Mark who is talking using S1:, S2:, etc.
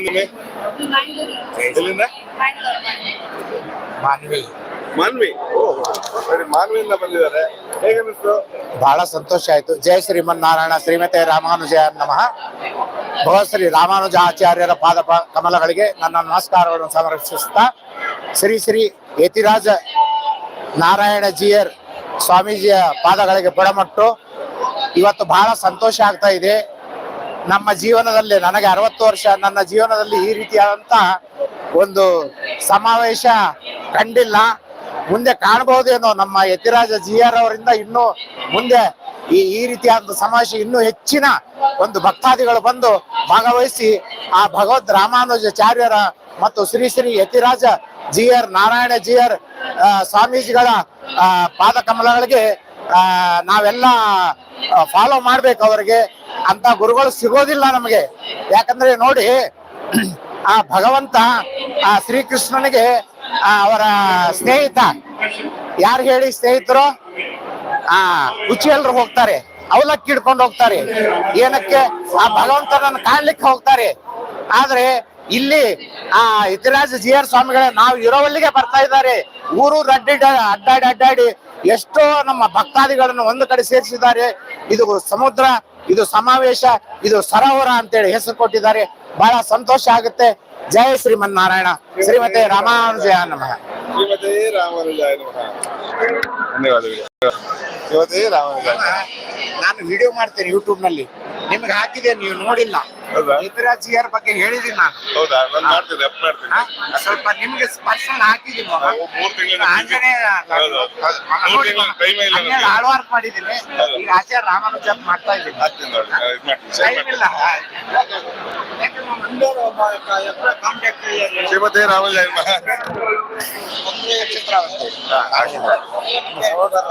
S1: ನಿಮ್ಮೆ? ಎಲ್ಲಿಂದ?
S2: ಮಾನ್ವಿ.
S1: ಮಾನ್ವಿ. ಸರಿ, ಮಾನ್ವಿಯಿಂದ ಬಂದಿದ್ದಾರೆ. ಹೇಗೆ ಅನಿಸ್ತು?
S2: ಬಹಳ ಸಂತೋಷ ಆಯ್ತು. ಜಯ ಶ್ರೀಮನ್ನಾರಾಯಣ ಶ್ರೀಮತೆ ರಾಮಾನುಜ ನಮಃ. ಭಗವತ್ಶ್ರೀ ರಾಮಾನುಜ ಆಚಾರ್ಯರ ಕಮಲಗಳಿಗೆ ನನ್ನ ನಮಸ್ಕಾರಗಳನ್ನು ಸಮರ್ಪಿಸುತ್ತಾ, ಶ್ರೀ ಶ್ರೀ ಯತಿರಾಜ ನಾರಾಯಣ ಜಿಯರ್ ಸ್ವಾಮೀಜಿಯ ಪಾದಗಳಿಗೆ ಬುಡಮಟ್ಟು ಇವತ್ತು ಬಹಳ ಸಂತೋಷ ಆಗ್ತಾ ಇದೆ. ನಮ್ಮ ಜೀವನದಲ್ಲಿ, ನನಗೆ 60 ವರ್ಷ, ನನ್ನ ಜೀವನದಲ್ಲಿ ಈ ರೀತಿಯಾದಂತ ಒಂದು ಸಮಾವೇಶ ಕಂಡಿಲ್ಲ. ಮುಂದೆ ಕಾಣಬಹುದೇನೋ, ನಮ್ಮ ಯತಿರಾಜ ಜಿಯರ್ ಅವರಿಂದ ಇನ್ನೂ ಮುಂದೆ ಈ ರೀತಿಯಾದ ಸಮಾವೇಶ ಇನ್ನೂ ಹೆಚ್ಚಿನ ಒಂದು ಭಕ್ತಾದಿಗಳು ಬಂದು ಭಾಗವಹಿಸಿ ಆ ಭಗವದ್ ರಾಮಾನುಜಾಚಾರ್ಯರ ಮತ್ತು ಶ್ರೀ ಶ್ರೀ ಯತಿರಾಜ ಜಿಯರ್ ನಾರಾಯಣ ಜಿಯರ್ ಸ್ವಾಮೀಜಿಗಳ ಪಾದ ಕಮಲಗಳಿಗೆ ನಾವೆಲ್ಲ ಫಾಲೋ ಮಾಡ್ಬೇಕು. ಅವರಿಗೆ ಅಂತ ಗುರುಗಳು ಸಿಗೋದಿಲ್ಲ ನಮಗೆ. ಯಾಕಂದ್ರೆ ನೋಡಿ, ಆ ಭಗವಂತ ಆ ಶ್ರೀಕೃಷ್ಣನಿಗೆ ಅವರ ಸ್ನೇಹಿತ ಯಾರು ಹೇಳಿ, ಸ್ನೇಹಿತರು ರುಚಿಯಲ್ಲರು ಹೋಗ್ತಾರೆ, ಅವಲಕ್ಕಿ ಹಿಡ್ಕೊಂಡು ಹೋಗ್ತಾರೆ. ಏನಕ್ಕೆ? ಆ ಭಗವಂತನನ್ನು ಕಾಣ್ಲಿಕ್ಕೆ ಹೋಗ್ತಾರೆ. ಆದ್ರೆ ಇಲ್ಲಿ ಆ ಯತಿರಾಜ ಜಿಯರ್ ಸ್ವಾಮಿಗಳ ನಾವು ಇರೋವಲ್ಲಿಗೆ ಬರ್ತಾ ಇದ್ದಾರೆ. ಊರೂರು ಅಡ್ಡಾಡಿ ಎಷ್ಟೋ ನಮ್ಮ ಭಕ್ತಾದಿಗಳನ್ನು ಒಂದು ಕಡೆ ಸೇರಿಸಿದ್ದಾರೆ. ಇದು ಸಮುದ್ರ, ಇದು ಸಮಾವೇಶ, ಇದು ಸರೋವರ ಅಂತೇಳಿ ಹೆಸರು ಕೊಟ್ಟಿದ್ದಾರೆ. ಬಹಳ ಸಂತೋಷ ಆಗುತ್ತೆ. ಜಯ ಶ್ರೀಮನ್ನಾರಾಯಣ. ಶ್ರೀಮತೆ ರಾಮಾನುಜಾಯ ನಮಃ.
S1: ಶ್ರೀಮತೆ ರಾಮಾನುಜಾಯ ನಮಃ. ಧನ್ಯವಾದಗಳು. ಶ್ರೀಮತೆ ರಾಮಾನುಜಾಯ.
S2: ನಾನು ವಿಡಿಯೋ ಮಾಡ್ತೇನೆ ಯೂಟ್ಯೂಬ್ ನಲ್ಲಿ, ನಿಮ್ಗೆ ಹಾಕಿದೆ, ನೀವು ನೋಡಿಲ್ಲ. ಯತಿರಾಜ ಜಿಯರ್ ಬಗ್ಗೆ ಹೇಳಿದೀನಿ ನಾನು.
S1: ಹೌದಾ? ನಾನು ಮಾಡ್ತೀನಿ, ಅಪ್ ಮಾಡ್ತೀನಿ.
S2: ಸ್ವಲ್ಪ ನಿಮ್ಗೆ ಪರ್ಸನಲ್ ಹಾಕಿದೀನಿ.
S1: 3 ತಿಂಗಳ
S2: ಆಂಜನೇಯ ಆಳ್ವಾರ್ಕ್ ಮಾಡಿದ್ದೀನಿ. ಈಗ ಆಚಾರ್ಯ ರಾಮಾನುಜ ಮಾಡ್ತಾ ಇದ್ದೀನಿ. ಟೈಮ್ ಇಲ್ಲ.
S1: ಶ್ರೀಮತೆ ರಾಮಾನುಜಾಯ ನಮಃ.
S2: ಚಿತ್ರ
S1: ಹೌದಾ?